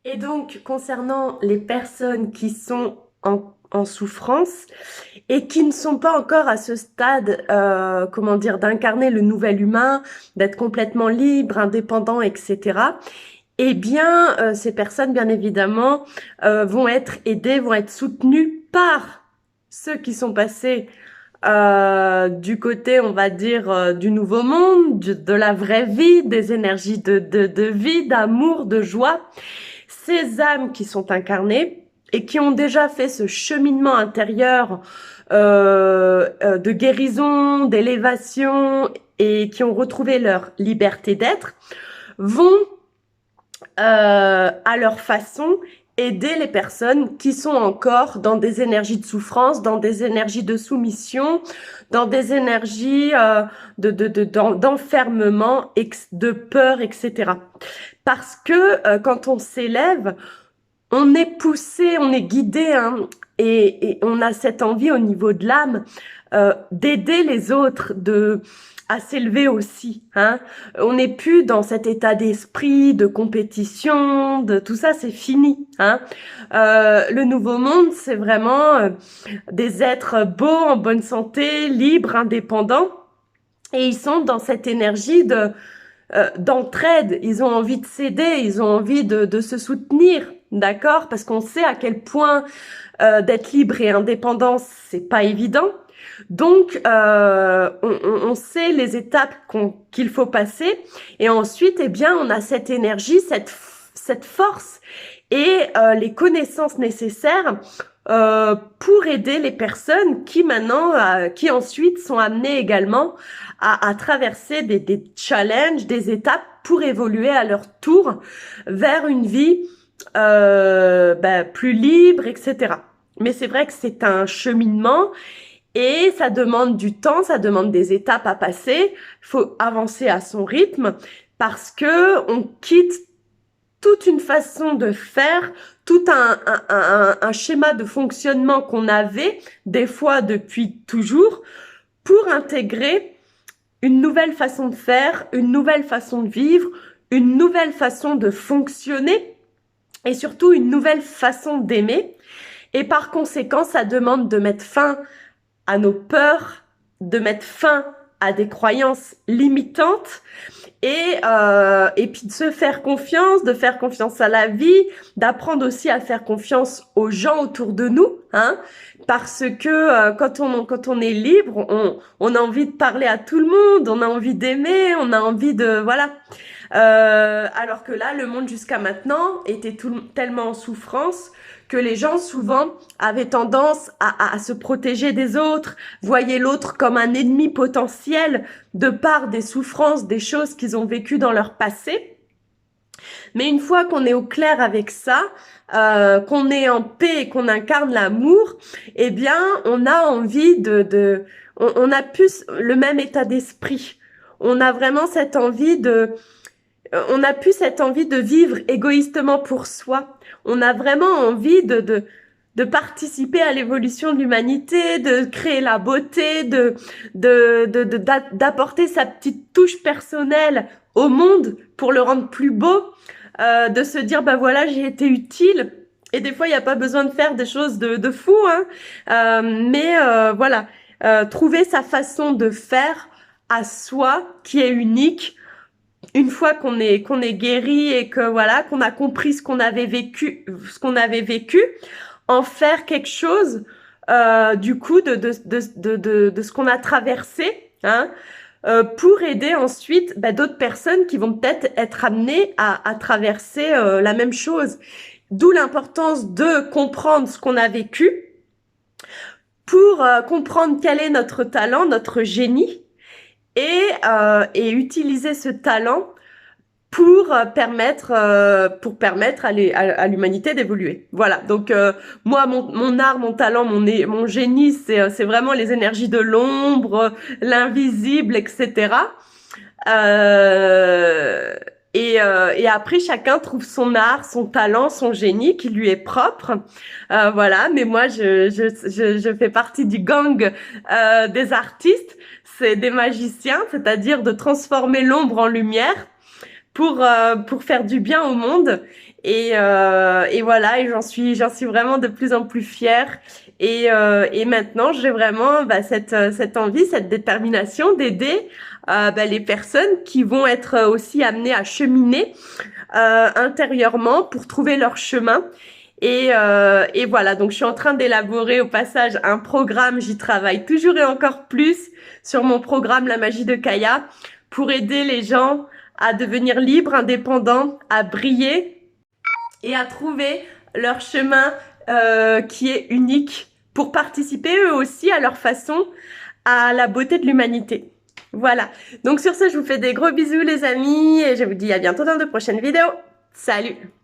Et donc, concernant les personnes qui sont en souffrance et qui ne sont pas encore à ce stade, comment dire, d'incarner le nouvel humain, d'être complètement libre, indépendant, etc. Eh bien, ces personnes, bien évidemment, vont être aidées, vont être soutenues par ceux qui sont passés du côté, on va dire, du nouveau monde, de la vraie vie, des énergies de vie, d'amour, de joie. Ces âmes qui sont incarnées et qui ont déjà fait ce cheminement intérieur de guérison, d'élévation et qui ont retrouvé leur liberté d'être, vont à leur façon aider les personnes qui sont encore dans des énergies de souffrance, dans des énergies de soumission, dans des énergies d'enfermement, de peur, etc. Parce que quand on s'élève, on est poussé, on est guidé, hein, et on a cette envie au niveau de l'âme d'aider les autres, de à s'élever aussi. Hein. On n'est plus dans cet état d'esprit de compétition, de tout ça, c'est fini. Hein. Le nouveau monde, c'est vraiment des êtres beaux, en bonne santé, libres, indépendants, et ils sont dans cette énergie d'entraide, ils ont envie de s'aider, ils ont envie de se soutenir, d'accord? Parce qu'on sait à quel point d'être libre et indépendant, c'est pas évident. Donc, on sait les étapes qu'il faut passer, et ensuite, eh bien, on a cette énergie, cette force et les connaissances nécessaires pour aider les personnes qui maintenant, qui ensuite sont amenées également à traverser des challenges, des étapes pour évoluer à leur tour vers une vie plus libre, etc. Mais c'est vrai que c'est un cheminement et ça demande du temps, ça demande des étapes à passer. Il faut avancer à son rythme parce que on quitte toute une façon de faire, tout un schéma de fonctionnement qu'on avait des fois depuis toujours pour intégrer une nouvelle façon de faire, une nouvelle façon de vivre, une nouvelle façon de fonctionner et surtout une nouvelle façon d'aimer. Et par conséquent, ça demande de mettre fin à nos peurs, de mettre fin à des croyances limitantes et puis de se faire confiance, de faire confiance à la vie, d'apprendre aussi à faire confiance aux gens autour de nous, hein, parce que quand on est libre, on a envie de parler à tout le monde, on a envie d'aimer, on a envie de voilà. Alors que là, le monde jusqu'à maintenant était tellement en souffrance que les gens souvent avaient tendance à se protéger des autres, voyaient l'autre comme un ennemi potentiel de par des souffrances, des choses qu'ils ont vécues dans leur passé. Mais une fois qu'on est au clair avec ça, qu'on est en paix et qu'on incarne l'amour, eh bien, on a envie on a plus le même état d'esprit. On a vraiment cette envie on a plus cette envie de vivre égoïstement pour soi. On a vraiment envie de participer à l'évolution de l'humanité, de créer la beauté, d'apporter sa petite touche personnelle au monde pour le rendre plus beau, de se dire, bah voilà, j'ai été utile. Et des fois, il n'y a pas besoin de faire des choses de fou, hein. Mais voilà, trouver sa façon de faire à soi qui est unique une fois qu'on est guéri et que voilà qu'on a compris ce qu'on avait vécu, en faire quelque chose du coup de ce qu'on a traversé, hein, pour aider ensuite d'autres personnes qui vont peut-être être amenées à traverser la même chose. D'où l'importance de comprendre ce qu'on a vécu pour comprendre quel est notre talent, notre génie et utiliser ce talent pour permettre à l'humanité d'évoluer. Voilà. Donc moi mon art, mon talent, mon génie, c'est vraiment les énergies de l'ombre, l'invisible, etc. Euh, et après chacun trouve son art, son talent, son génie qui lui est propre. Voilà. Mais moi je fais partie du gang des artistes. C'est des magiciens, c'est-à-dire de transformer l'ombre en lumière pour faire du bien au monde Et voilà, et j'en suis vraiment de plus en plus fière. Et maintenant, j'ai vraiment cette envie, cette détermination d'aider les personnes qui vont être aussi amenées à cheminer intérieurement pour trouver leur chemin. Et voilà, donc je suis en train d'élaborer au passage un programme, j'y travaille toujours et encore plus sur mon programme La magie de Kaya pour aider les gens à devenir libres, indépendants, à briller et à trouver leur chemin qui est unique pour participer eux aussi à leur façon à la beauté de l'humanité. Voilà, donc sur ce, je vous fais des gros bisous les amis et je vous dis à bientôt dans de prochaines vidéos. Salut!